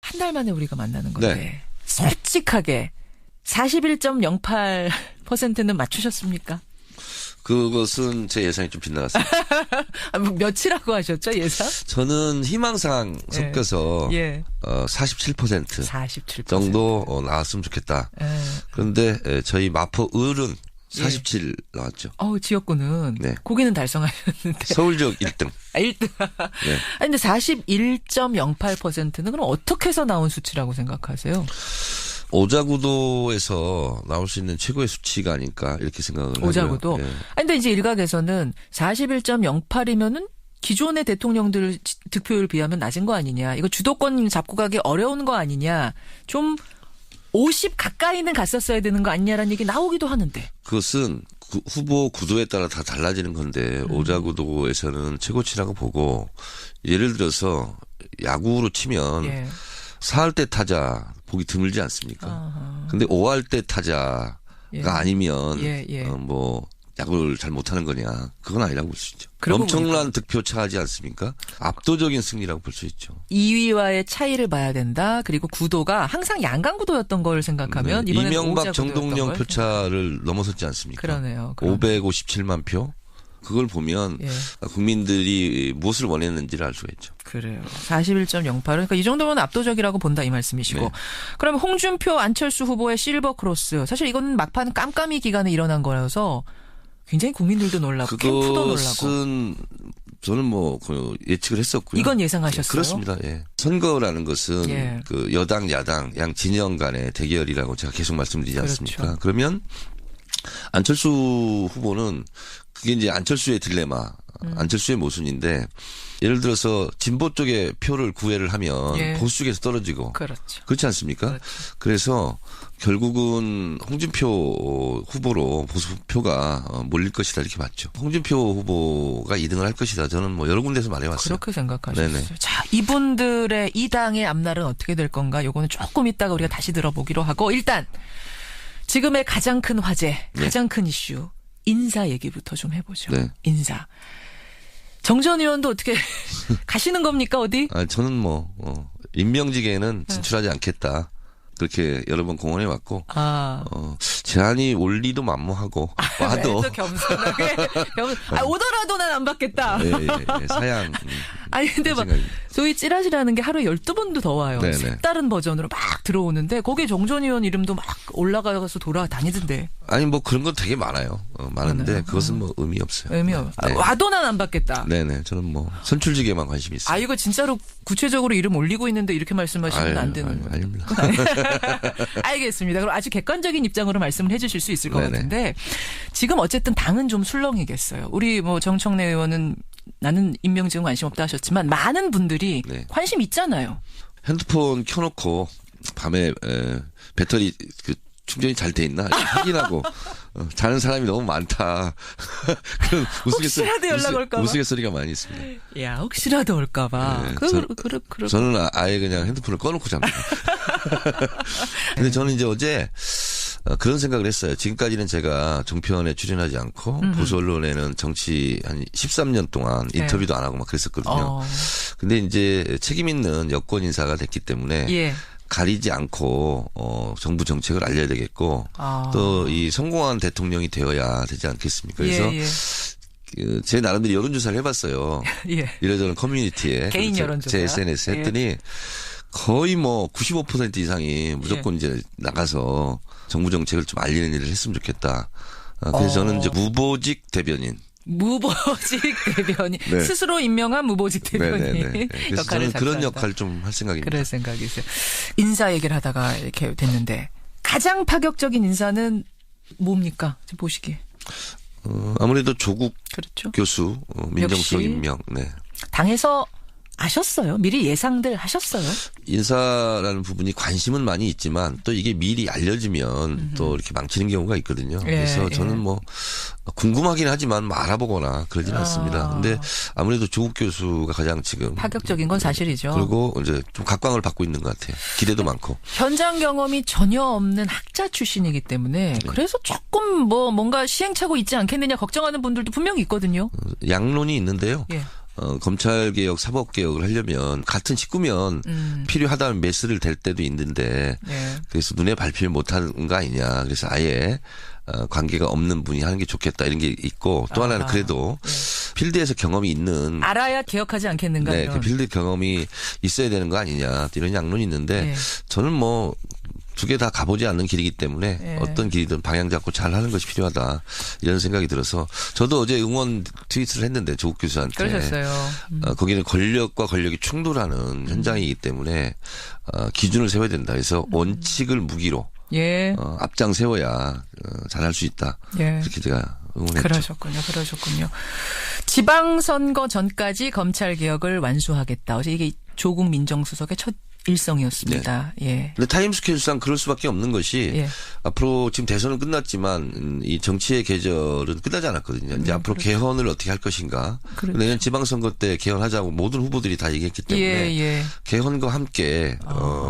한 달 만에 우리가 만나는 건데 네. 솔직하게 41.08%는 맞추셨습니까? 그것은 제 예상이 좀 빗나갔습니다. 뭐 몇이라고 하셨죠, 예상? 저는 희망사항 섞여서 예. 47% 47% 정도 나왔으면 좋겠다. 예. 그런데 저희 마포 을은 47 나왔죠. 지역구는 네. 거기는 달성하셨는데 서울 지역 1등. 1등. 네. 아니 근데 41.08%는 그럼 어떻게 해서 나온 수치라고 생각하세요? 오자구도에서 나올 수 있는 최고의 수치가 아닐까 이렇게 생각을 하고요. 오자구도. 예. 아니 근데 이제 일각에서는 41.08이면은 기존의 대통령들 득표율 비하면 낮은 거 아니냐. 이거 주도권 잡고 가기 어려운 거 아니냐. 좀 50 가까이는 갔었어야 되는 거 아니냐라는 얘기 나오기도 하는데. 그것은 후보 구도에 따라 다 달라지는 건데 오자구도에서는 최고치라고 보고 예를 들어서 야구로 치면 예. 4할 때 타자 보기 드물지 않습니까? 아하. 근데 5할 때 타자가 예. 아니면 예. 뭐 야구를 잘 못하는 거냐. 그건 아니라고 볼 수 있죠. 그러고 엄청난 득표 차하지 않습니까? 압도적인 승리라고 볼 수 있죠. 2위와의 차이를 봐야 된다. 그리고 구도가 항상 양강구도였던 걸 생각하면 네. 이번에는 이명박 오자구도였던 정동영 걸 표차를 넘어섰지 않습니까? 그러네요. 557만 표. 그걸 보면 예. 국민들이 무엇을 원했는지를 알 수가 있죠. 그래요. 41.08. 그러니까 이 정도면 압도적이라고 본다 이 말씀이시고. 네. 그러면 홍준표, 안철수 후보의 실버 크로스. 사실 이건 막판 깜깜이 기간에 일어난 거라서 굉장히 국민들도 놀랍고 캠프도 놀라고. 그것은 저는 예측을 했었고요. 이건 예상하셨어요? 그렇습니다. 예. 선거라는 것은 예. 그 여당, 야당, 양 진영 간의 대결이라고 제가 계속 말씀드리지 않습니까? 그렇죠. 그러면 안철수 후보는 그게 이제 안철수의 딜레마, 안철수의 모순인데 예를 들어서 진보 쪽에 표를 구애를 하면 예. 보수 쪽에서 떨어지고 그렇죠. 그렇지 않습니까? 그렇죠. 그래서 결국은 홍준표 후보로 보수 표가 몰릴 것이다 이렇게 봤죠. 홍준표 후보가 2등을 할 것이다. 저는 여러 군데서 말해왔어요. 그렇게 생각하셨어요. 네네. 자, 이분들의 이 당의 앞날은 어떻게 될 건가? 요거는 조금 이따가 우리가 다시 들어보기로 하고 일단 지금의 가장 큰 화제, 가장 큰 이슈 인사 얘기부터 좀 해보죠. 네. 인사. 정 전 의원도 어떻게 가시는 겁니까 어디? 저는 임명직에는 진출하지 않겠다. 그렇게 여러 번 공언해 왔고, 제안이 올 리도 만무하고, 와도. 또 겸손하게. 오더라도 난 안 받겠다. 예, 사양. 아니, 근데 소위 찌라시라는 게 하루에 12번도 더 와요. 네네. 색다른 버전으로 막 들어오는데, 거기에 정전 의원 이름도 막 올라가서 돌아다니던데. 아니, 그런 건 되게 많아요. 많은데, 그것은 의미 없어요. 의미 없어요. 네. 와도 난 안 받겠다. 네네. 저는 선출직에만 관심이 있어요. 이거 진짜로 구체적으로 이름 올리고 있는데 이렇게 말씀하시면 안 되는 거예요. 아닙니다. 알겠습니다. 그럼 아주 객관적인 입장으로 말씀을 해주실 수 있을 것 같은데 지금 어쨌든 당은 좀 술렁이겠어요. 우리 정청래 의원은 나는 임명직은 관심 없다 하셨지만 많은 분들이 관심 있잖아요. 핸드폰 켜놓고 밤에 배터리 충전이 잘 돼 있나 확인하고 자는 사람이 너무 많다. 그런 혹시라도 연락 올까 봐. 우스갯소리가 많이 있습니다. 야 혹시라도 올까 봐. 저는 아예 그냥 핸드폰을 꺼놓고 잡니다. 근데 저는 이제 어제 그런 생각을 했어요. 지금까지는 제가 종편에 출연하지 않고 보수 언론에는 정치 한 13년 동안 인터뷰도 안 하고 막 그랬었거든요. 근데 이제 책임 있는 여권 인사가 됐기 때문에 가리지 않고 정부 정책을 알려야 되겠고 또 이 성공한 대통령이 되어야 되지 않겠습니까? 그래서 제 나름대로 여론조사를 해봤어요. 이래저래 커뮤니티에 개인 여론조사 제 SNS 했더니 거의 95% 이상이 무조건 이제 나가서 정부 정책을 좀 알리는 일을 했으면 좋겠다. 그래서 저는 이제 무보직 대변인. 무보직 대변인. 스스로 임명한 무보직 대변인. 그래서 저는 그런 역할을 좀 할 생각입니다. 그럴 생각이세요. 인사 얘기를 하다가 이렇게 됐는데 가장 파격적인 인사는 뭡니까? 보시기에. 아무래도 조국 교수 민정수석 임명. 당에서 아셨어요? 미리 예상들 하셨어요? 인사라는 부분이 관심은 많이 있지만 또 이게 미리 알려지면 또 이렇게 망치는 경우가 있거든요. 그래서 저는 궁금하긴 하지만 알아보거나 그러진 않습니다. 근데 아무래도 조국 교수가 가장 지금 파격적인 건 사실이죠. 그리고 이제 좀 각광을 받고 있는 것 같아요. 기대도 많고. 현장 경험이 전혀 없는 학자 출신이기 때문에 그래서 조금 뭔가 시행착오 있지 않겠느냐 걱정하는 분들도 분명히 있거든요. 양론이 있는데요. 검찰 개혁, 사법 개혁을 하려면 같은 식구면 필요하다는 메스를 댈 때도 있는데 네. 그래서 눈에 밟히를 못하는 거 아니냐. 그래서 아예 관계가 없는 분이 하는 게 좋겠다 이런 게 있고 또 하나는 그래도 필드에서 경험이 있는 알아야 기억하지 않겠는가. 네, 이런. 그 필드 경험이 있어야 되는 거 아니냐 이런 양론이 있는데 네. 저는 뭐 두 개 다 가보지 않는 길이기 때문에 네. 어떤 길이든 방향 잡고 잘 하는 것이 필요하다 이런 생각이 들어서 저도 어제 응원 트윗을 했는데 조국 교수한테 그러셨어요. 거기는 권력과 권력이 충돌하는 현장이기 때문에 기준을 세워야 된다. 그래서 원칙을 무기로 예. 앞장 세워야 잘할 수 있다. 예. 그렇게 제가 응원했죠. 그러셨군요. 지방선거 전까지 검찰개혁을 완수하겠다. 어제 이게 조국 민정수석의 첫 일성이었습니다. 네. 예. 근데 타임 스케줄상 그럴 수밖에 없는 것이 예. 앞으로 지금 대선은 끝났지만 이 정치의 계절은 끝나지 않았거든요. 이제 앞으로 그렇죠. 개헌을 어떻게 할 것인가. 그렇죠. 내년 지방선거 때 개헌하자고 모든 후보들이 다 얘기했기 때문에 예. 개헌과 함께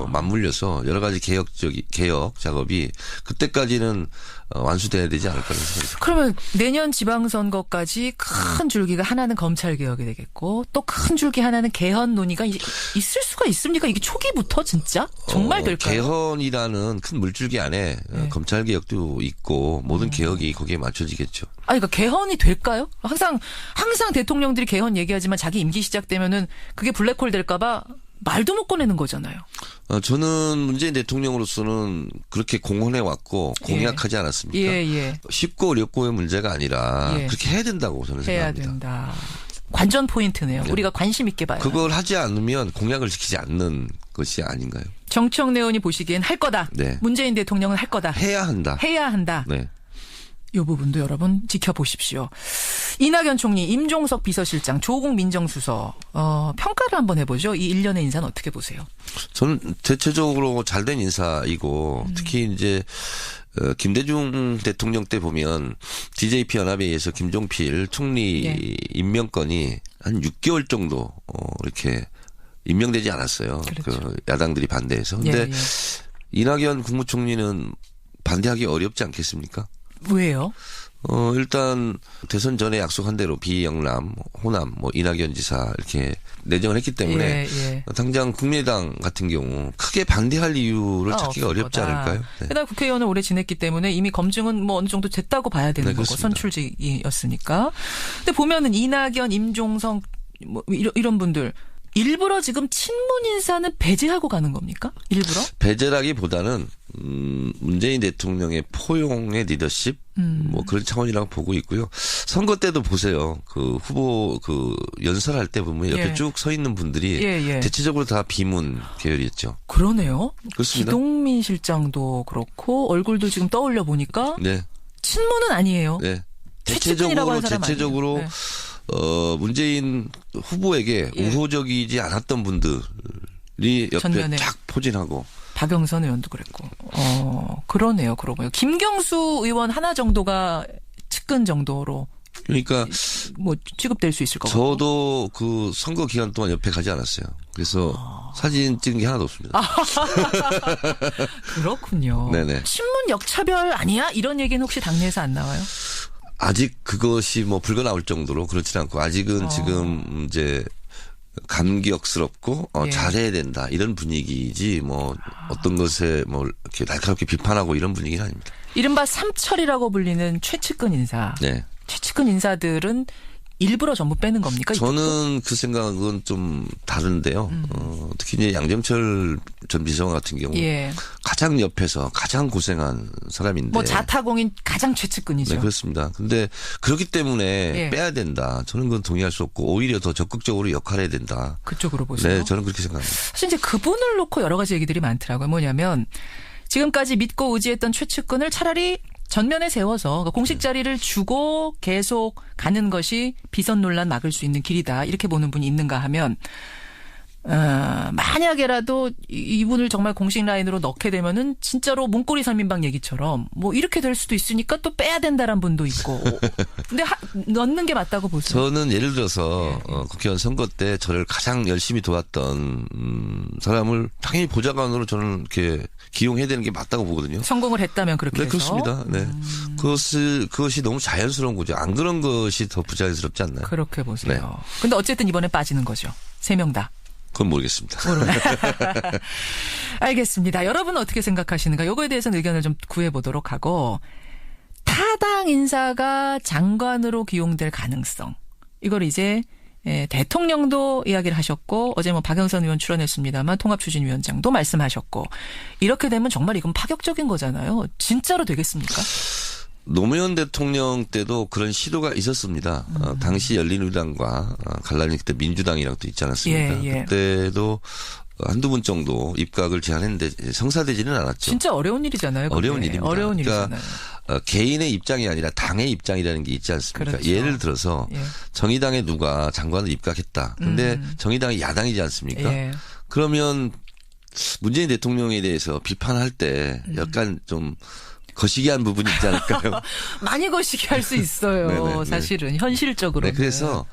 맞물려서 여러 가지 개혁 작업이 그때까지는 완수돼야 되지 않을까 하는 생각이 듭니다. 그러면 내년 지방선거까지 큰 줄기가 하나는 검찰개혁이 되겠고 또 큰 줄기 하나는 개헌 논의가 있을 수가 있습니까? 이게 초기부터 진짜? 정말 될까요? 개헌이라는 큰 물줄기 안에 네. 검찰개혁도 있고 모든 개혁이 거기에 맞춰지겠죠. 그러니까 개헌이 될까요? 항상 대통령들이 개헌 얘기하지만 자기 임기 시작되면은 그게 블랙홀 될까봐 말도 못 꺼내는 거잖아요. 저는 문재인 대통령으로서는 그렇게 공헌해 왔고 공약하지 않았습니까? 예. 쉽고 어렵고의 문제가 아니라 예. 그렇게 해야 된다고 저는 해야 생각합니다. 된다. 관전 포인트네요. 네. 우리가 관심 있게 봐요. 그걸 하지 않으면 공약을 지키지 않는 것이 아닌가요? 정청래 의원이 보시기엔 할 거다. 네. 문재인 대통령은 할 거다. 해야 한다. 해야 한다. 네. 이 부분도 여러분 지켜보십시오. 이낙연 총리, 임종석 비서실장, 조국 민정수석 평가를 한번 해보죠. 이 일련의 인사는 어떻게 보세요? 저는 대체적으로 잘된 인사이고 특히 이제 김대중 대통령 때 보면 DJP 연합에 의해서 김종필 총리 예. 임명권이 한 6개월 정도 이렇게 임명되지 않았어요. 그렇죠. 그 야당들이 반대해서. 근데 예. 이낙연 국무총리는 반대하기 어렵지 않겠습니까? 왜요? 일단 대선 전에 약속한 대로 비영남, 호남, 이낙연 지사 이렇게 내정을 했기 때문에 예. 당장 국민의당 같은 경우 크게 반대할 이유를 찾기가 어렵지 않을까요? 네. 게다가 국회의원을 오래 지냈기 때문에 이미 검증은 어느 정도 됐다고 봐야 되는 네, 거고 그렇습니다. 선출직이었으니까. 근데 보면은 이낙연, 임종석 이런 분들 일부러 지금 친문 인사는 배제하고 가는 겁니까? 일부러? 배제라기보다는 문재인 대통령의 포용의 리더십 그런 차원이라고 보고 있고요. 선거 때도 보세요. 그 후보 연설할 때 보면 옆에 예. 쭉 서 있는 분들이 예. 대체적으로 다 비문 계열이었죠. 그러네요. 그렇습니다. 기동민 실장도 그렇고 얼굴도 지금 떠올려 보니까 네. 친문은 아니에요. 네. 최측근이라고 하는 사람 대체적으로 아니에요. 문재인 후보에게 예. 우호적이지 않았던 분들이 옆에 전면에. 쫙 포진하고. 박영선 의원도 그랬고. 그러네요. 그러고요. 김경수 의원 하나 정도가 측근 정도로 그러니까 취급될 수 있을 것 같고. 저도 그 선거 기간 동안 옆에 가지 않았어요. 그래서 사진 찍은 게 하나도 없습니다. 그렇군요. 네네. 친문 역차별 아니야? 이런 얘기는 혹시 당내에서 안 나와요? 아직 그것이 불가 나올 정도로 그렇지 않고 아직은 지금 이제 감격스럽고 예. 잘해야 된다 이런 분위기지 어떤 것에 이렇게 날카롭게 비판하고 이런 분위기는 아닙니다. 이른바 삼철이라고 불리는 최측근 인사. 네. 최측근 인사들은 일부러 전부 빼는 겁니까? 저는 그 생각은 좀 다른데요. 특히 이제 양정철 전 비서관 같은 경우 예. 가장 옆에서 가장 고생한 사람인데. 자타공인 가장 최측근이죠. 네, 그렇습니다. 근데 그렇기 때문에 예. 빼야 된다. 저는 그건 동의할 수 없고 오히려 더 적극적으로 역할해야 된다. 그쪽으로 보세요. 네, 저는 그렇게 생각합니다. 사실 이제 그분을 놓고 여러 가지 얘기들이 많더라고요. 뭐냐면 지금까지 믿고 의지했던 최측근을 차라리 전면에 세워서 그러니까 공식 자리를 주고 계속 가는 것이 비선 논란 막을 수 있는 길이다. 이렇게 보는 분이 있는가 하면 만약에라도 이분을 정말 공식 라인으로 넣게 되면은 진짜로 문고리 3인방 얘기처럼 뭐 이렇게 될 수도 있으니까 또 빼야 된다는 분도 있고. 근데 넣는 게 맞다고 보세요? 저는 예를 들어서 국회의원 선거 때 저를 가장 열심히 도왔던 사람을 당연히 보좌관으로 저는 이렇게 기용해야 되는 게 맞다고 보거든요. 성공을 했다면 그렇게 네, 해서. 그렇습니다. 네. 그것이 너무 자연스러운 거죠. 안 그런 것이 더 부자연스럽지 않나요? 그렇게 보세요. 네. 근데 어쨌든 이번에 빠지는 거죠. 3명 다. 그건 모르겠습니다. 알겠습니다. 여러분은 어떻게 생각하시는가? 요거에 대해서는 의견을 좀 구해보도록 하고, 타당 인사가 장관으로 기용될 가능성. 이걸 이제 대통령도 이야기를 하셨고, 어제 뭐 박영선 의원 출연했습니다만 통합추진위원장도 말씀하셨고, 이렇게 되면 정말 이건 파격적인 거잖아요. 진짜로 되겠습니까? 노무현 대통령 때도 그런 시도가 있었습니다. 당시 열린우리당과 갈라니 그때 민주당이랑 또 있지 않았습니까? 예. 그때도 한두 분 정도 입각을 제안했는데 성사되지는 않았죠. 진짜 어려운 일이잖아요. 그게. 어려운 일입니다. 어려운 일이잖아요. 그러니까 개인의 입장이 아니라 당의 입장이라는 게 있지 않습니까? 그렇죠. 예를 들어서 정의당에 누가 장관을 입각했다. 근데 정의당이 야당이지 않습니까? 예. 그러면 문재인 대통령에 대해서 비판할 때 약간 좀 거시기한 부분이 있지 않을까요? 많이 거시기할 수 있어요. 네네, 사실은 현실적으로. 네, 그래서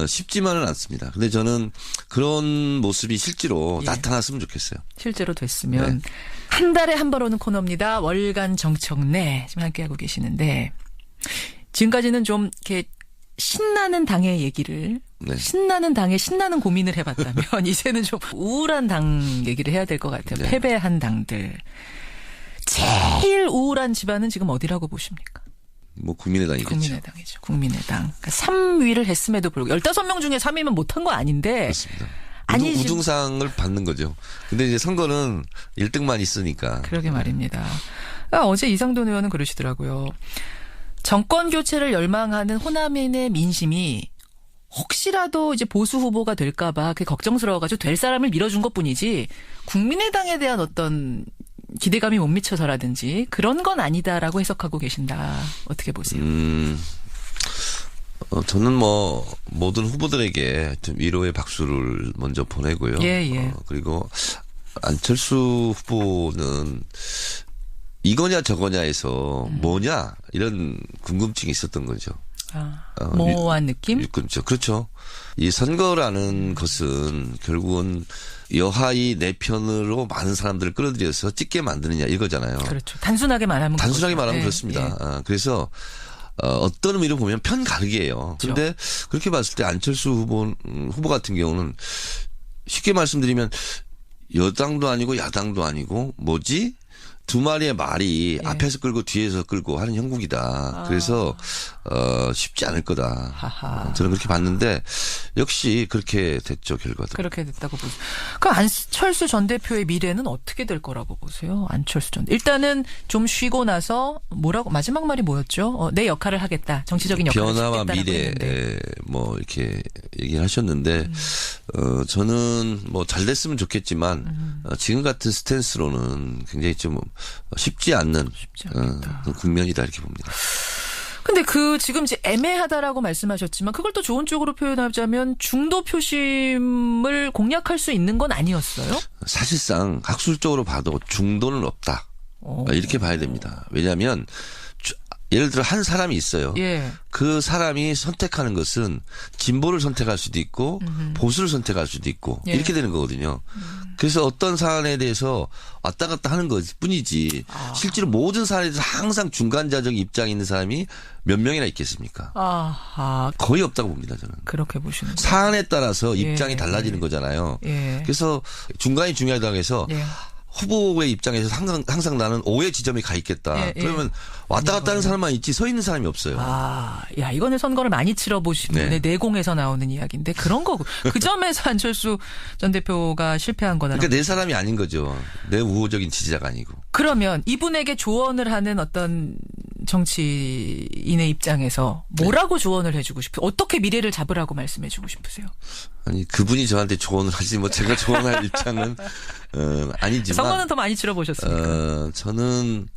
쉽지만은 않습니다. 근데 저는 그런 모습이 실제로 나타났으면 좋겠어요. 실제로 됐으면 한 달에 한 번 오는 코너입니다. 월간 정청래 지금 함께하고 계시는데 지금까지는 좀 이렇게 신나는 당의 얘기를 신나는 당의 신나는 고민을 해봤다면 이제는 좀 우울한 당 얘기를 해야 될 것 같아요. 패배한 당들. 제일 우울한 집안은 지금 어디라고 보십니까? 뭐 국민의당이겠죠. 국민의당이죠. 국민의당. 그러니까 3위를 했음에도 불구하고 15명 중에 3위면 못한 거 아닌데. 그렇습니다. 우등상을 받는 거죠. 근데 이제 선거는 1등만 있으니까. 그러게 말입니다. 어제 이상돈 의원은 그러시더라고요. 정권 교체를 열망하는 호남인의 민심이 혹시라도 이제 보수 후보가 될까봐 그게 걱정스러워가지고 될 사람을 밀어준 것뿐이지 국민의당에 대한 어떤 기대감이 못 미쳐서라든지 그런 건 아니다라고 해석하고 계신다. 어떻게 보세요? 저는 뭐 모든 후보들에게 좀 위로의 박수를 먼저 보내고요. 그리고 안철수 후보는 이거냐 저거냐에서 뭐냐 이런 궁금증이 있었던 거죠. 모호한 느낌? 그렇죠. 이 선거라는 것은 결국은 여하이 내 편으로 많은 사람들을 끌어들여서 찍게 만드느냐 이거잖아요. 그렇죠. 단순하게 말하면 그렇습니다. 그래서 어떤 의미로 보면 편가르기예요. 그런데 그렇게 봤을 때 안철수 후보 같은 경우는 쉽게 말씀드리면 여당도 아니고 야당도 아니고 뭐지? 두 마리의 말이 앞에서 끌고 뒤에서 끌고 하는 형국이다. 그래서 쉽지 않을 거다. 저는 그렇게 봤는데 역시 그렇게 됐죠, 결과도. 그렇게 됐다고 보세요. 그럼 안철수 전 대표의 미래는 어떻게 될 거라고 보세요? 안철수 전 일단은 좀 쉬고 나서 뭐라고 마지막 말이 뭐였죠? 내 역할을 하겠다. 정치적인 역할을 변화와 미래 뭐 이렇게 얘기를 하셨는데 저는 뭐 잘 됐으면 좋겠지만 지금 같은 스탠스로는 굉장히 좀 쉽지 않는 국면이다 이렇게 봅니다. 근데 지금 이제 애매하다라고 말씀하셨지만 그걸 또 좋은 쪽으로 표현하자면 중도 표심을 공략할 수 있는 건 아니었어요? 사실상 학술적으로 봐도 중도는 없다. 이렇게 봐야 됩니다. 왜냐하면 예를 들어 한 사람이 있어요. 그 사람이 선택하는 것은 진보를 선택할 수도 있고 보수를 선택할 수도 있고 이렇게 되는 거거든요. 그래서 어떤 사안에 대해서 왔다 갔다 하는 것 뿐이지 실제로 모든 사안에 대해서 항상 중간자적 입장이 있는 사람이 몇 명이나 있겠습니까? 거의 없다고 봅니다. 저는. 그렇게 보시는 거예요. 사안에 따라서 입장이 달라지는 거잖아요. 그래서 중간이 중요하다고 해서 후보의 입장에서 항상 나는 오해 지점이 가 있겠다. 그러면 왔다 갔다 하는 사람만 있지 서 있는 사람이 없어요. 야, 이거는 선거를 많이 치러보신 분의 내공에서 나오는 이야기인데 그런 거고. 그 점에서 안철수 전 대표가 실패한 거다. 그러니까 내 사람이 아닌 거죠. 내 우호적인 지지자가 아니고. 그러면 이분에게 조언을 하는 어떤 정치인의 입장에서 뭐라고 조언을 해주고 싶어요? 어떻게 미래를 잡으라고 말씀해주고 싶으세요? 아니 그분이 저한테 조언을 하지 제가 조언할 입장은 아니지만 선거는 더 많이 치러보셨으니까. 저는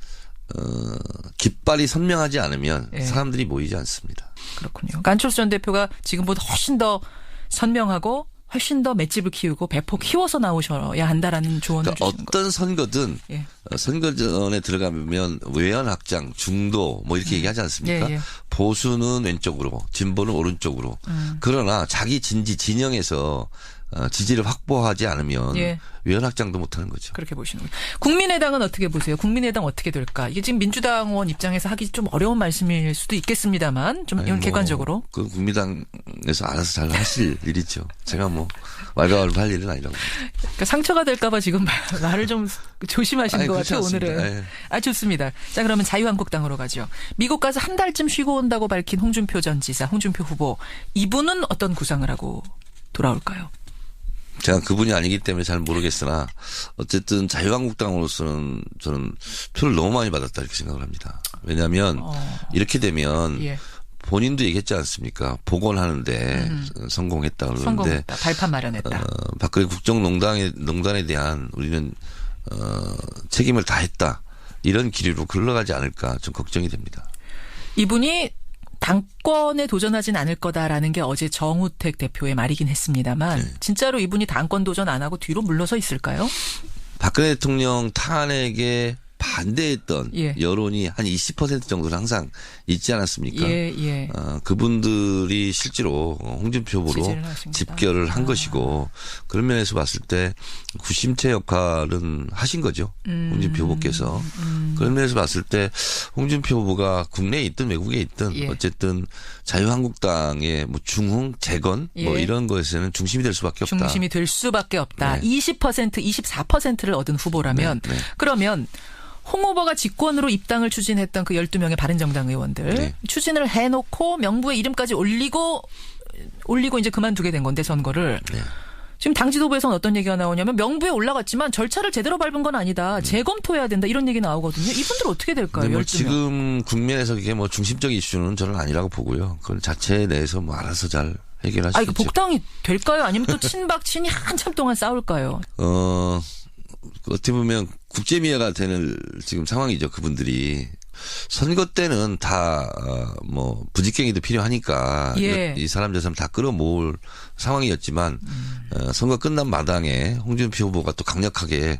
깃발이 선명하지 않으면 사람들이 모이지 않습니다. 그렇군요. 안철수 전 대표가 지금보다 훨씬 더 선명하고 훨씬 더 맷집을 키우고 배포 키워서 나오셔야 한다라는 조언을 그러니까 주시는 거예요. 어떤 선거든 예. 선거전에 들어가면 외연 확장, 중도 뭐 이렇게 얘기하지 않습니까? 예, 예. 보수는 왼쪽으로, 진보는 오른쪽으로. 그러나 자기 진영에서 지지를 확보하지 않으면 예. 외연 확장도 못하는 거죠. 그렇게 보시는 거예요. 국민의당은 어떻게 보세요? 국민의당 어떻게 될까? 이게 지금 민주당원 입장에서 하기 좀 어려운 말씀일 수도 있겠습니다만 좀 이건 객관적으로. 그 국민당에서 알아서 잘 하실 일이죠. 제가 뭐 말가왈부 할 일은 아니라고. 그러니까 상처가 될까봐 지금 말을 좀 조심하시는 것 그렇지 같아요. 않습니다. 오늘은. 예. 아 좋습니다. 자 그러면 자유한국당으로 가죠. 미국 가서 한 달쯤 쉬고 온다고 밝힌 홍준표 전 지사, 홍준표 후보. 이분은 어떤 구상을 하고 돌아올까요? 제가 그분이 아니기 때문에 잘 모르겠으나 어쨌든 자유한국당으로서는 저는 표를 너무 많이 받았다 이렇게 생각을 합니다. 왜냐하면 이렇게 되면 예. 본인도 얘기했지 않습니까? 복원하는데 성공했다 그러는데 성공했다. 발판 마련했다. 박근혜 국정농단에 대한 우리는 책임을 다했다. 이런 기류로 흘러가지 않을까 좀 걱정이 됩니다. 이분이 당권에 도전하진 않을 거다라는 게 어제 정우택 대표의 말이긴 했습니다만 네. 진짜로 이분이 당권 도전 안 하고 뒤로 물러서 있을까요? 박근혜 대통령 탄핵에 반대했던 예. 여론이 한 20% 정도는 항상 있지 않았습니까? 예. 그분들이 실제로 홍준표 후보로 지지를 하신 거다. 집결을 한 것이고 그런 면에서 봤을 때 구심체 역할은 하신 거죠. 홍준표 후보께서. 그런 면에서 봤을 때 홍준표 후보가 국내에 있든 외국에 있든 예. 어쨌든 자유한국당의 뭐 중흥, 재건 뭐 예. 이런 것에는 중심이 될 수밖에 없다. 중심이 될 수밖에 없다. 네. 20%, 24%를 얻은 후보라면 네. 그러면 홍 후보가 직권으로 입당을 추진했던 그 12명의 바른정당 의원들 네. 추진을 해놓고 명부에 이름까지 올리고 이제 그만두게 된 건데 선거를. 네. 지금 당 지도부에서는 어떤 얘기가 나오냐면 명부에 올라갔지만 절차를 제대로 밟은 건 아니다. 재검토해야 된다. 이런 얘기 나오거든요. 이분들 어떻게 될까요? 뭐 12명. 지금 국면에서 그게 뭐 중심적 이슈는 저는 아니라고 보고요. 그건 자체 내에서 뭐 알아서 잘 해결하시겠죠. 이거 복당이 될까요? 아니면 또 친박 친이 한참 동안 싸울까요? 어떻게 보면 국제미아가 되는 지금 상황이죠. 그분들이. 선거 때는 다, 부직갱이도 필요하니까. 예. 이 사람 저 사람 다 끌어모을 상황이었지만, 선거 끝난 마당에 홍준표 후보가 또 강력하게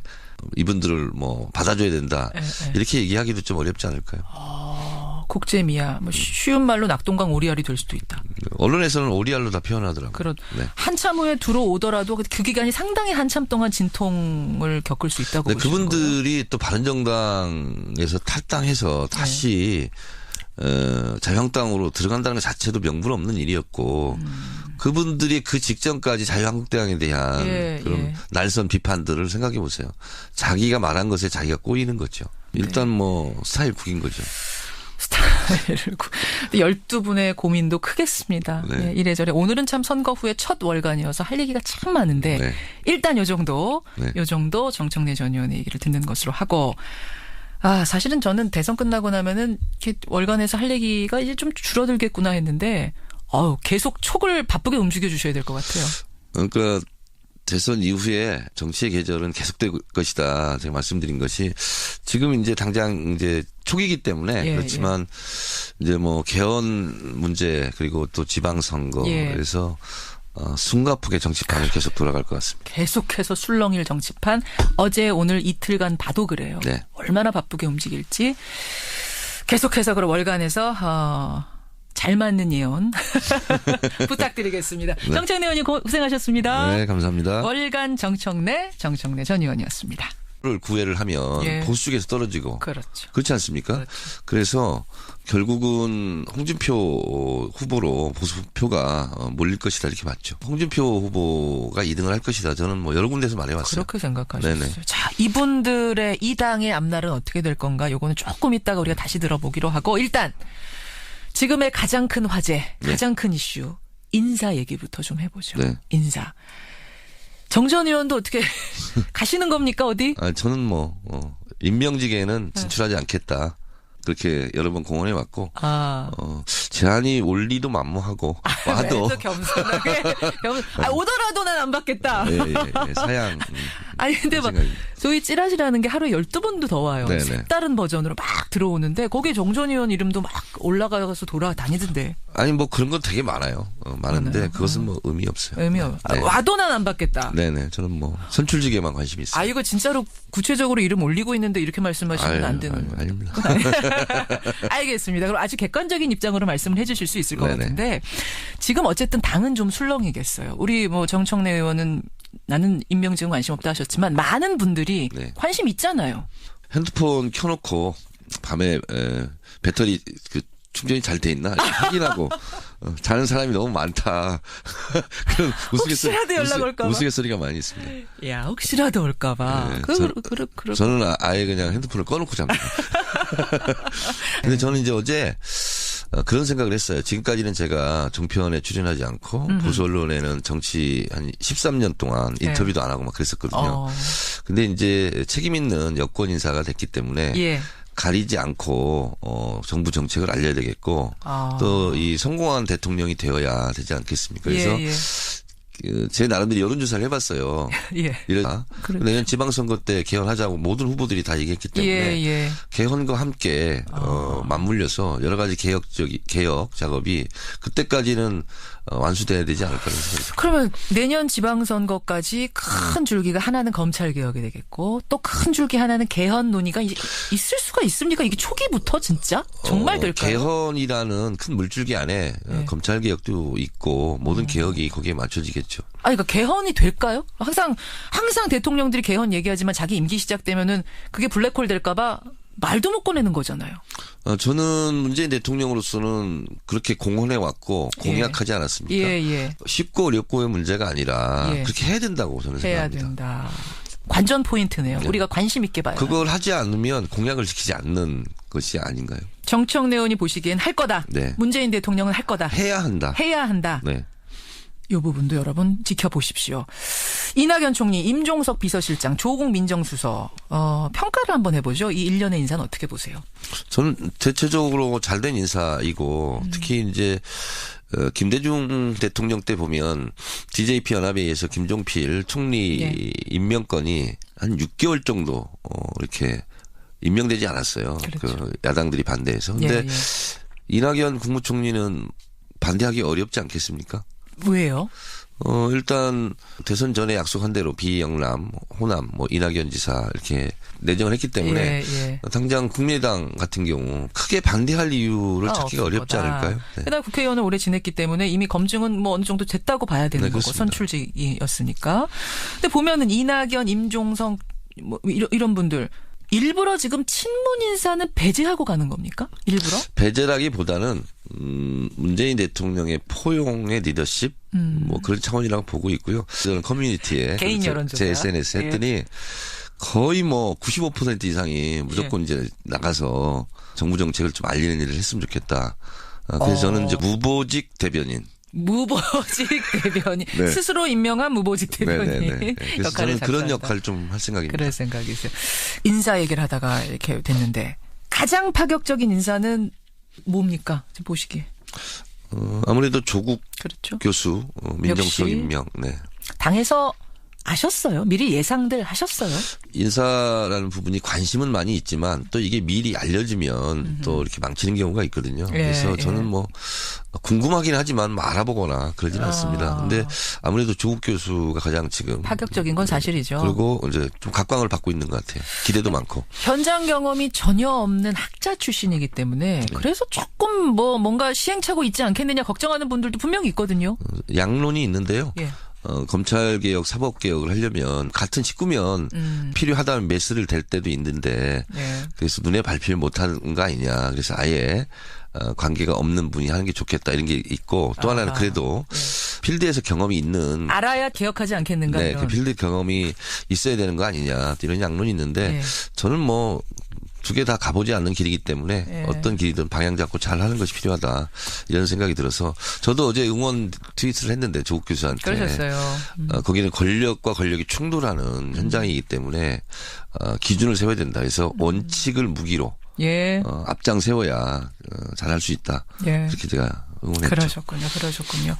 이분들을 받아줘야 된다. 이렇게 얘기하기도 좀 어렵지 않을까요? 국제미아, 쉬운 말로 낙동강 오리알이 될 수도 있다. 언론에서는 오리알로 다 표현하더라고요. 네. 한참 후에 들어오더라도 그 기간이 상당히 한참 동안 진통을 겪을 수 있다고 보시는 거예요? 그분들이 또 바른정당에서 탈당해서 다시 자유한국당으로 들어간다는 것 자체도 명분 없는 일이었고 그분들이 그 직전까지 자유한국당에 대한 그런 날선 비판들을 생각해 보세요. 자기가 말한 것에 자기가 꼬이는 거죠. 일단 스타일 국인 거죠. 스타일을 12분의 고민도 크겠습니다. 네. 네, 이래저래 오늘은 참 선거 후에 첫 월간이어서 할 얘기가 참 많은데 네. 일단 요 정도 정청래 전 의원의 얘기를 듣는 것으로 하고 사실은 저는 대선 끝나고 나면은 이렇게 월간에서 할 얘기가 이제 좀 줄어들겠구나 했는데 계속 촉을 바쁘게 움직여 주셔야 될 것 같아요. 그러니까 대선 이후에 정치의 계절은 계속될 것이다. 제가 말씀드린 것이 지금 이제 당장 이제 초기이기 때문에 그렇지만 이제 개헌 문제 그리고 또 지방선거 그래서 숨가쁘게 정치판을 계속 돌아갈 것 같습니다. 계속해서 술렁일 정치판 어제 오늘 이틀간 봐도 그래요. 네. 얼마나 바쁘게 움직일지 계속해서 그럼 월간에서 잘 맞는 예언 부탁드리겠습니다. 네. 정청래 의원님 고생하셨습니다. 네, 감사합니다. 월간 정청래 전 의원이었습니다. 를 구애를 하면 보수 쪽에서 떨어지고 그렇죠. 그렇지 않습니까? 그래서 결국은 홍준표 후보로 보수표가 몰릴 것이다 이렇게 봤죠. 홍준표 후보가 2등을 할 것이다. 저는 여러 군데서 말해왔어요. 그렇게 생각하셨어요. 네네. 자, 이분들의 이 당의 앞날은 어떻게 될 건가? 요거는 조금 있다가 우리가 다시 들어보기로 하고 일단 지금의 가장 큰 화제, 가장 큰 이슈 인사 얘기부터 좀 해보죠. 네. 인사. 정 전 의원도 어떻게 가시는 겁니까 어디? 저는 임명직에는 진출하지 않겠다. 그렇게 여러 번 공언해 왔고 제안이 올 리도 만무하고 와도 겸손하게 오더라도 난 안 받겠다. 예, 사양. 아니 근데 소위 찌라시라는 게 하루에 12번도 더 와요. 색다른 버전으로 막 들어오는데 거기에 정 전 의원 이름도 막 올라가서 돌아다니던데. 아니 뭐 그런 건 되게 많아요. 많은데 그것은 뭐 의미 없어요. 의미 없. 네. 와도 난 안 받겠다. 네네. 저는 뭐 선출직에만 관심이 있어요. 아 이거 진짜로 구체적으로 이름 올리고 있는데 이렇게 말씀하시면 안 되는 거예요. 아닙니다. 알겠습니다. 그럼 아주 객관적인 입장으로 말씀을 해주실 수 있을 것 네네. 같은데 지금 어쨌든 당은 좀 술렁이겠어요. 우리 뭐 정청래 의원은 나는 임명직은 관심 없다 하셨지만 많은 분들이 네. 관심 있잖아요. 핸드폰 켜놓고 밤에 배터리 충전이 잘 돼 있나 이렇게 확인하고 자는 사람이 너무 많다. 그런 혹시라도 연락 올까 봐? 우스갯소리가 많이 있습니다. 야 혹시라도 올까봐. 네, 저는 아예 그냥 핸드폰을 꺼놓고 잡니다. 근데 저는 이제 어제 그런 생각을 했어요. 지금까지는 제가 종편에 출연하지 않고 보수 언론에는 정치 한 13년 동안 인터뷰도 안 하고 막 그랬었거든요. 근데 이제 책임 있는 여권 인사가 됐기 때문에 예. 가리지 않고 정부 정책을 알려야 되겠고 또 이 성공한 대통령이 되어야 되지 않겠습니까? 그래서 예. 제 나름대로 여론조사를 해봤어요. 예. 그렇죠. 내년 지방선거 때 개헌하자고 모든 후보들이 다 얘기했기 때문에 예. 개헌과 함께 맞물려서 여러 가지 개혁 작업이 그때까지는 완수돼야 되지 않을까 생각합니다. 그러면 내년 지방선거까지 큰 줄기가 하나는 검찰개혁이 되겠고 또 큰 줄기 하나는 개헌 논의가 있을 수가 있습니까? 이게 초기부터 진짜? 정말 될까요? 개헌이라는 큰 물줄기 안에 검찰개혁도 있고 모든 개혁이 거기에 맞춰지겠죠. 아니, 그러니까 개헌이 될까요? 항상 대통령들이 개헌 얘기하지만 자기 임기 시작되면은 그게 블랙홀 될까봐 말도 못 꺼내는 거잖아요. 저는 문재인 대통령으로서는 그렇게 공헌해 왔고 공약하지 않았습니까? 예. 쉽고 어렵고의 문제가 아니라 그렇게 해야 된다고 저는 해야 생각합니다. 된다. 관전 포인트네요. 우리가 관심 있게 봐요. 그걸 하지 않으면 공약을 지키지 않는 것이 아닌가요? 정청래 의원이 보시기엔 할 거다. 네. 문재인 대통령은 할 거다. 해야 한다. 해야 한다. 네. 이 부분도 여러분 지켜보십시오. 이낙연 총리, 임종석 비서실장, 조국 민정수석 평가를 한번 해보죠. 이 1년의 인사는 어떻게 보세요? 저는 대체적으로 잘된 인사이고 특히 이제 김대중 대통령 때 보면 DJP 연합에 의해서 김종필 총리 임명건이 한 6개월 정도 이렇게 임명되지 않았어요. 그렇죠. 그 야당들이 반대해서. 근데 이낙연 국무총리는 반대하기 어렵지 않겠습니까? 왜요? 일단 대선 전에 약속한 대로 비영남, 호남, 이낙연 지사 이렇게 내정을 했기 때문에 당장 국민의당 같은 경우 크게 반대할 이유를 찾기가 어렵지 않을까요? 네. 게다가 국회의원을 오래 지냈기 때문에 이미 검증은 어느 정도 됐다고 봐야 되는 거고 그렇습니다. 선출직이었으니까. 근데 보면은 이낙연, 임종석 이런 분들 일부러 지금 친문 인사는 배제하고 가는 겁니까? 일부러? 배제라기보다는 문재인 대통령의 포용의 리더십 그런 차원이라고 보고 있고요. 저는 커뮤니티에 개인 여론조사 제 SNS 했더니 거의 95% 이상이 무조건 이제 나가서 정부 정책을 좀 알리는 일을 했으면 좋겠다. 그래서 저는 이제 무보직 대변인. 스스로 임명한 무보직 대변인 그래서 저는 그런 역할을 좀 할 생각입니다. 그럴 생각이세요. 인사 얘기를 하다가 이렇게 됐는데 가장 파격적인 인사는 뭡니까? 지금 보시기에. 아무래도 조국 교수 민정수석 임명. 네. 당에서 아셨어요? 미리 예상들 하셨어요? 인사라는 부분이 관심은 많이 있지만 또 이게 미리 알려지면 또 이렇게 망치는 경우가 있거든요. 그래서 저는 궁금하긴 하지만 알아보거나 그러지는 않습니다. 근데 아무래도 조국 교수가 가장 지금 파격적인 건 사실이죠. 그리고 이제 좀 각광을 받고 있는 것 같아요. 기대도 많고. 현장 경험이 전혀 없는 학자 출신이기 때문에 그래서 조금 뭔가 시행착오 있지 않겠느냐 걱정하는 분들도 분명히 있거든요. 양론이 있는데요. 검찰개혁, 사법개혁을 하려면 같은 식구면 필요하다면 메스를 댈 때도 있는데 그래서 눈에 밟히를 못하는 거 아니냐. 그래서 아예 관계가 없는 분이 하는 게 좋겠다 이런 게 있고 또 하나는 그래도 필드에서 경험이 있는 알아야 개혁하지 않겠는가. 그 필드 경험이 있어야 되는 거 아니냐 이런 양론이 있는데 저는 두 개 다 가보지 않는 길이기 때문에 어떤 길이든 방향 잡고 잘 하는 것이 필요하다 이런 생각이 들어서 저도 어제 응원 트윗을 했는데 조국 교수한테 그러셨어요. 거기는 권력과 권력이 충돌하는 현장이기 때문에 기준을 세워야 된다. 그래서 원칙을 무기로 앞장 세워야 잘할 수 있다. 그렇게 제가 응원했죠. 그러셨군요.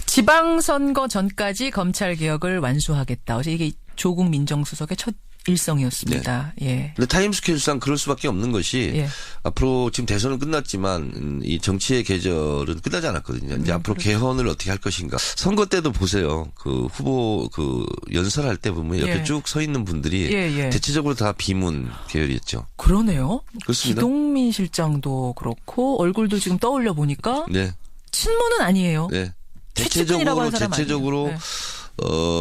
지방선거 전까지 검찰개혁을 완수하겠다. 어제 이게 조국 민정수석의 첫 일성이었습니다. 예. 근데 타임스케줄상 그럴 수밖에 없는 것이 예. 앞으로 지금 대선은 끝났지만 이 정치의 계절은 끝나지 않았거든요. 이제 앞으로 그렇죠. 개헌을 어떻게 할 것인가. 선거 때도 보세요. 그 후보 그 연설할 때 보면 옆에 예. 쭉 서 있는 분들이 예. 대체적으로 다 비문 계열이었죠. 그러네요. 그렇습니다. 기동민 실장도 그렇고 얼굴도 지금 떠올려 보니까 네. 친문은 아니에요. 네. 최측근이라고 하는 사람 대체적으로 아니에요.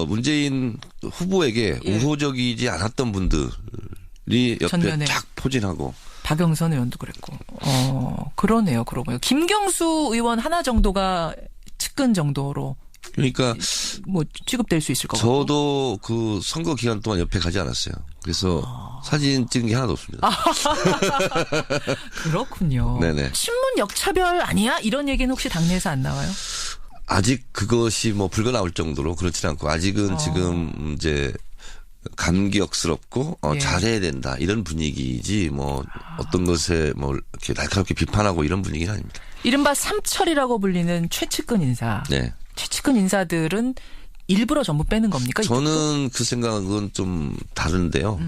문재인 후보에게 예. 우호적이지 않았던 분들이 옆에 전면에. 쫙 포진하고. 박영선 의원도 그랬고. 그러네요. 그러고요. 김경수 의원 하나 정도가 측근 정도로 그러니까 뭐 취급될 수 있을 것 같고. 저도 그 선거 기간 동안 옆에 가지 않았어요. 그래서 사진 찍은 게 하나도 없습니다. 그렇군요. 네네. 친문 역차별 아니야? 이런 얘기는 혹시 당내에서 안 나와요? 아직 그것이 뭐 불가 나올 정도로 그렇지는 않고 아직은 지금 이제 감격스럽고 예. 잘해야 된다 이런 분위기지 뭐 어떤 것에 뭐 이렇게 날카롭게 비판하고 이런 분위기는 아닙니다. 이른바 삼철이라고 불리는 최측근 인사. 네. 최측근 인사들은 일부러 전부 빼는 겁니까? 저는 그 생각은 좀 다른데요.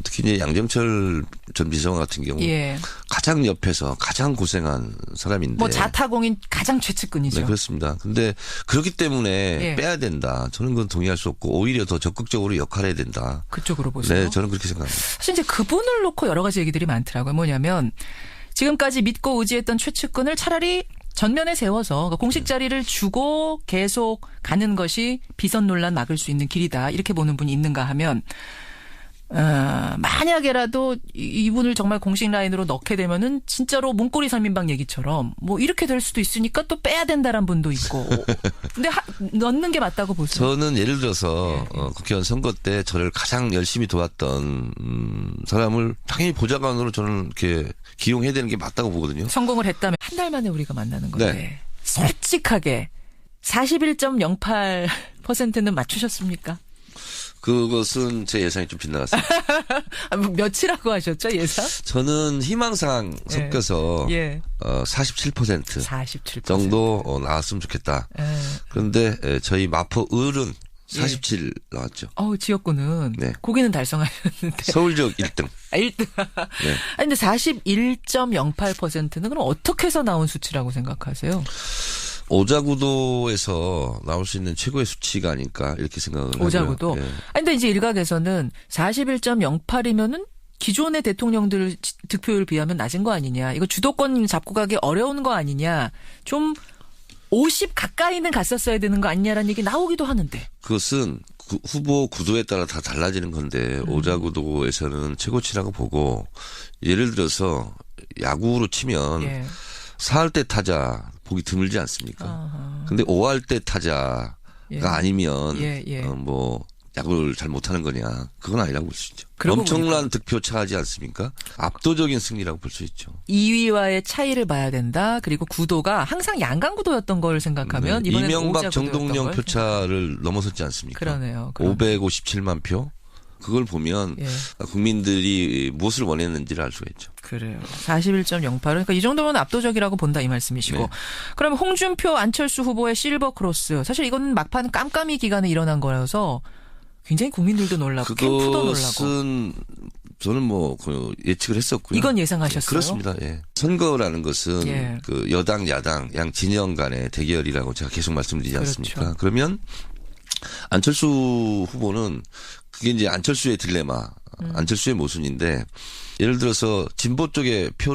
특히 이제 양정철 전 비서관 같은 경우 예. 가장 옆에서 가장 고생한 사람인데. 뭐 자타공인 가장 최측근이죠. 네, 그렇습니다. 근데 그렇기 때문에 예. 빼야 된다. 저는 그건 동의할 수 없고 오히려 더 적극적으로 역할해야 된다. 그쪽으로 보세요. 네, 저는 그렇게 생각합니다. 사실 이제 그분을 놓고 여러 가지 얘기들이 많더라고요. 뭐냐면 지금까지 믿고 의지했던 최측근을 차라리 전면에 세워서 그러니까 공식 자리를 주고 계속 가는 것이 비선 논란 막을 수 있는 길이다. 이렇게 보는 분이 있는가 하면 만약에라도 이분을 정말 공식 라인으로 넣게 되면은 진짜로 문고리 3인방 얘기처럼 뭐 이렇게 될 수도 있으니까 또 빼야 된다란 분도 있고. 근데 넣는 게 맞다고 보세요. 저는 예를 들어서 국회의원 선거 때 저를 가장 열심히 도왔던 사람을 당연히 보좌관으로 저는 이렇게 기용해야 되는 게 맞다고 보거든요. 성공을 했다면 한 달 만에 우리가 만나는 건데 네. 솔직하게 41.08%는 맞추셨습니까? 그것은 제 예상이 좀 빗나갔습니다. 몇이라고 하셨죠 예상? 저는 희망사항 섞여서 예. 47% 47% 정도 나왔으면 좋겠다. 그런데 저희 마포 을은 47 나왔죠. 지역구는 네. 거기는 달성하셨는데 서울 지역 1등. 1등. 네. 아니 근데 41.08%는 그럼 어떻게 해서 나온 수치라고 생각하세요? 오자구도에서 나올 수 있는 최고의 수치가 아닐까 이렇게 생각을 하고요. 오자구도. 예. 아니 근데 이제 일각에서는 41.08이면은 기존의 대통령들 득표율 비하면 낮은 거 아니냐. 이거 주도권 잡고 가기 어려운 거 아니냐. 좀 50 가까이는 갔었어야 되는 거 아니냐라는 얘기 나오기도 하는데. 그것은 후보 구도에 따라 다 달라지는 건데 오자구도에서는 최고치라고 보고 예를 들어서 야구로 치면 예. 4할 때 타자 보기 드물지 않습니까? 근데 5할 때 타자가 예. 아니면 예. 뭐 야구를 잘 못하는 거냐. 그건 아니라고 볼 수 있죠. 그러고 엄청난 득표 차하지 않습니까? 압도적인 승리라고 볼 수 있죠. 2위와의 차이를 봐야 된다. 그리고 구도가 항상 양강 구도였던 걸 생각하면 이번에는 이명박 오자 구도였던 정동영 걸. 표차를 넘어섰지 않습니까? 그러네요. 557만 표. 그걸 보면 예. 국민들이 무엇을 원했는지를 알 수가 있죠. 그래요. 41.08. 그러니까 이 정도면 압도적이라고 본다 이 말씀이시고. 네. 그럼 홍준표, 안철수 후보의 실버 크로스. 사실 이건 막판 깜깜이 기간에 일어난 거여서 굉장히 국민들도 놀라고 캠프도 놀라고. 그것은 저는 뭐 예측을 했었고요. 이건 예상하셨어요? 네, 그렇습니다. 예. 선거라는 것은 예. 그 여당, 야당, 양 진영 간의 대결이라고 제가 계속 말씀드리지 그렇죠. 않습니까? 그러면 안철수 후보는 그게 이제 안철수의 딜레마, 안철수의 모순인데 예를 들어서 진보 쪽의 표